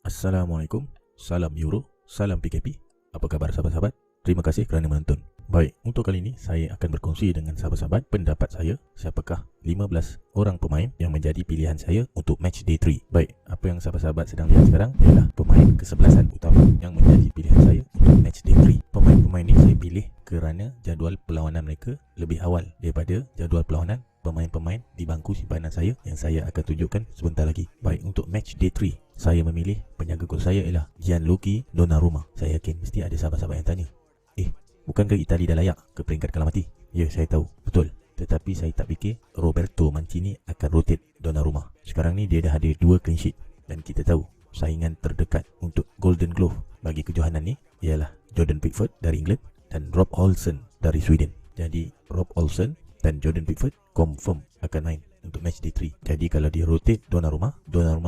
Assalamualaikum, salam Euro, salam PKP. Apa khabar sahabat-sahabat? Terima kasih kerana menonton. Baik, untuk kali ini saya akan berkongsi dengan sahabat-sahabat pendapat saya siapakah 15 orang pemain yang menjadi pilihan saya untuk match day 3. Baik, apa yang sahabat-sahabat sedang lihat sekarang ialah pemain kesebelasan utama yang menjadi pilihan saya untuk match day 3. Pemain-pemain ini saya pilih kerana jadual perlawanan mereka lebih awal daripada jadual perlawanan pemain-pemain di bangku simpanan saya yang saya akan tunjukkan sebentar lagi. Baik, untuk match day 3 saya memilih penjaga gol saya ialah Gianluigi Donnarumma. Saya yakin mesti ada sahabat-sahabat yang tanya, bukankah Itali dah layak ke peringkat kalah mati? Ya, saya tahu, betul. Tetapi saya tak fikir Roberto Mancini akan rotate Donnarumma. Sekarang ni dia dah ada 2 clean sheet dan kita tahu saingan terdekat untuk Golden Glove bagi kejohanan ni ialah Jordan Pickford dari England dan Rob Olsen dari Sweden. Jadi Rob Olsen dan Jordan Pickford confirm akan main untuk match day 3. Jadi kalau dia rotate Donnarumma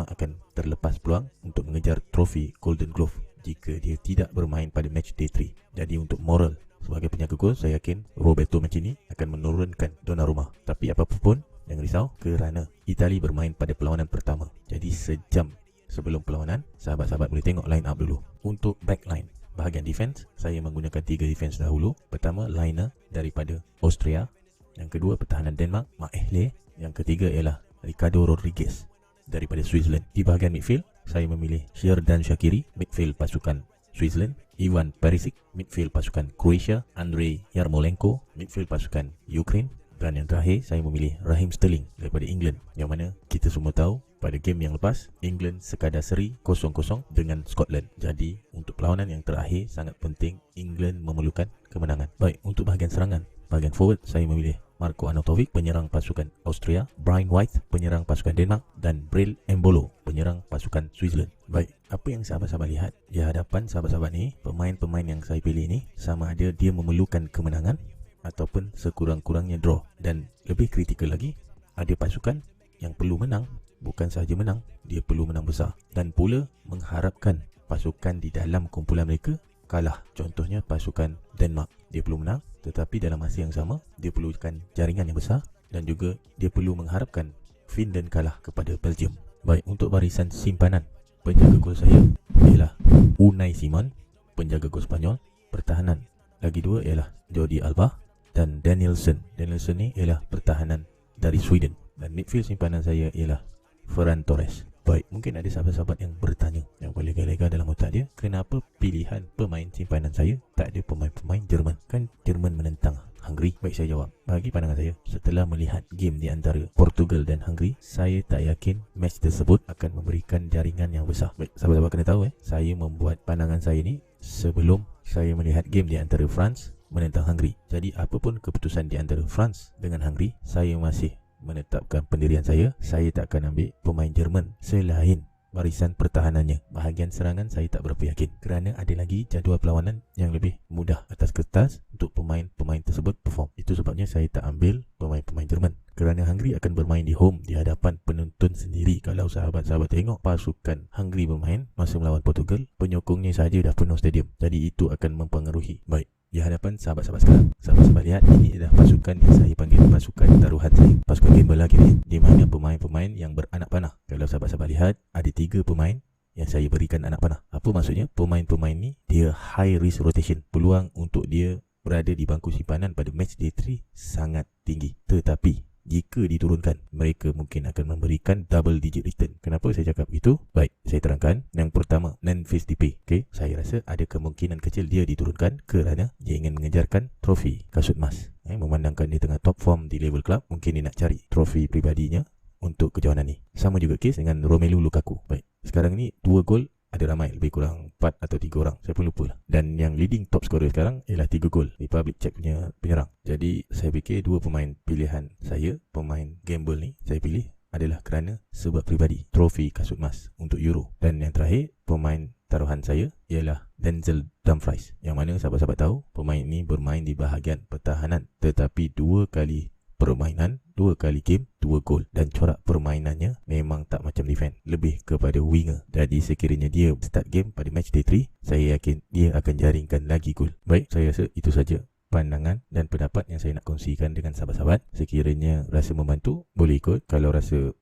akan terlepas peluang untuk mengejar trofi Golden Glove jika dia tidak bermain pada match day 3. Jadi untuk moral sebagai penjaga gol, saya yakin Roberto Mancini akan menurunkan Donnarumma. Tapi apapun, jangan risau kerana Itali bermain pada perlawanan pertama. Jadi sejam sebelum perlawanan, sahabat-sahabat boleh tengok line up dulu. Untuk backline, bahagian defense, saya menggunakan 3 defense dahulu. Pertama, liner daripada Austria. Yang kedua, pertahanan Denmark, Maehle. Yang ketiga ialah Ricardo Rodriguez daripada Switzerland. Di bahagian midfield, saya memilih Xherdan Shaqiri, midfield pasukan Switzerland. Ivan Perisic, midfield pasukan Croatia. Andrei Yarmolenko, midfield pasukan Ukraine. Dan yang terakhir, saya memilih Raheem Sterling daripada England. Yang mana kita semua tahu pada game yang lepas, England sekadar seri 0-0 dengan Scotland. Jadi untuk perlawanan yang terakhir, sangat penting England memerlukan kemenangan. Baik, untuk bahagian serangan, bahagian forward saya memilih Marko Arnautovic, penyerang pasukan Austria, Brian White, penyerang pasukan Denmark, dan Breel Embolo, penyerang pasukan Switzerland. Baik, apa yang sahabat-sahabat lihat di hadapan sahabat-sahabat ni, pemain-pemain yang saya pilih ni sama ada dia memerlukan kemenangan ataupun sekurang-kurangnya draw. Dan lebih kritikal lagi, ada pasukan yang perlu menang. Bukan sahaja menang, dia perlu menang besar. Dan pula mengharapkan pasukan di dalam kumpulan mereka kalah. Contohnya pasukan Denmark, dia perlu menang, tetapi dalam masa yang sama dia perlukan jaringan yang besar dan juga dia perlu mengharapkan Finland kalah kepada Belgium. Baik, untuk barisan simpanan, penjaga gol saya ialah Unai Simon, penjaga gol Spanyol. Pertahanan lagi 2 ialah Jordi Alba dan Danielson. Danielson ni ialah pertahanan dari Sweden. Dan midfield simpanan saya ialah Ferran Torres. Baik, mungkin ada sahabat-sahabat yang bertanya, yang berlega-lega dalam otak dia, kenapa pilihan pemain simpanan saya tak ada pemain-pemain Jerman? Kan Jerman menentang Hungary. Baik, saya jawab. Bagi pandangan saya, setelah melihat game di antara Portugal dan Hungary, saya tak yakin match tersebut akan memberikan jaringan yang besar. Baik, sahabat-sahabat kena tahu saya membuat pandangan saya ni sebelum saya melihat game di antara France menentang Hungary. Jadi apapun keputusan di antara France dengan Hungary, saya masih menetapkan pendirian saya tak akan ambil pemain Jerman selain barisan pertahanannya. Bahagian serangan saya tak berapa yakin kerana ada lagi jadual perlawanan yang lebih mudah atas kertas untuk pemain-pemain tersebut perform. Itu sebabnya saya tak ambil pemain-pemain Jerman kerana Hungary akan bermain di home di hadapan penonton sendiri. Kalau sahabat-sahabat tengok pasukan Hungary bermain masa melawan Portugal, penyokongnya saja dah penuh stadium. Jadi itu akan mempengaruhi. Baik, di hadapan sahabat-sahabat sekarang, sahabat-sahabat lihat, ini adalah pasukan yang saya panggil pasukan taruhan saya, pasukan gamble lagi ni, di mana pemain-pemain yang beranak panah. Kalau sahabat-sahabat lihat, ada 3 pemain yang saya berikan anak panah. Apa maksudnya? Pemain-pemain ni dia high risk rotation. Peluang untuk dia berada di bangku simpanan pada match day 3 sangat tinggi. Tetapi jika diturunkan, mereka mungkin akan memberikan double digit return. Kenapa saya cakap begitu? Baik, saya terangkan. Yang pertama, non-face DP. Saya rasa ada kemungkinan kecil dia diturunkan kerana dia ingin mengejarkan trofi kasut emas. Memandangkan dia tengah top form di level club, mungkin dia nak cari trofi pribadinya untuk kejohanan ni. Sama juga kes dengan Romelu Lukaku. Baik, sekarang ni 2 gol ada ramai, lebih kurang 4 atau 3 orang, saya pun lupa lah. Dan yang leading top scorer sekarang ialah 3 gol, Republic Czech punya penyerang. Jadi saya fikir 2 pemain pilihan saya, pemain gamble ni saya pilih adalah kerana sebab pribadi, trofi kasut emas untuk Euro. Dan yang terakhir, pemain taruhan saya ialah Denzel Dumfries, yang mana sahabat-sahabat tahu pemain ini bermain di bahagian pertahanan, tetapi 2 kali permainan, 2 kali game, 2 gol. Dan corak permainannya memang tak macam defend, lebih kepada winger. Jadi sekiranya dia start game pada match day 3, saya yakin dia akan jaringkan lagi gol. Baik, saya rasa itu saja pandangan dan pendapat yang saya nak kongsikan dengan sahabat-sahabat. Sekiranya rasa membantu, boleh ikut. Kalau rasa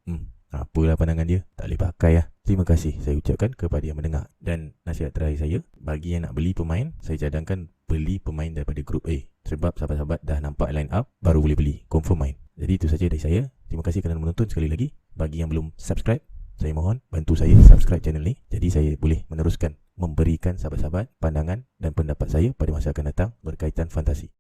Apalah pandangan dia, tak boleh pakai lah. Terima kasih saya ucapkan kepada yang mendengar. Dan nasihat terakhir saya, bagi yang nak beli pemain, saya cadangkan beli pemain daripada grup A. Sebab sahabat-sahabat dah nampak line up, baru boleh beli, confirm main. Jadi itu saja dari saya. Terima kasih kerana menonton sekali lagi. Bagi yang belum subscribe, saya mohon bantu saya subscribe channel ni. Jadi saya boleh meneruskan memberikan sahabat-sahabat pandangan dan pendapat saya pada masa akan datang berkaitan fantasi.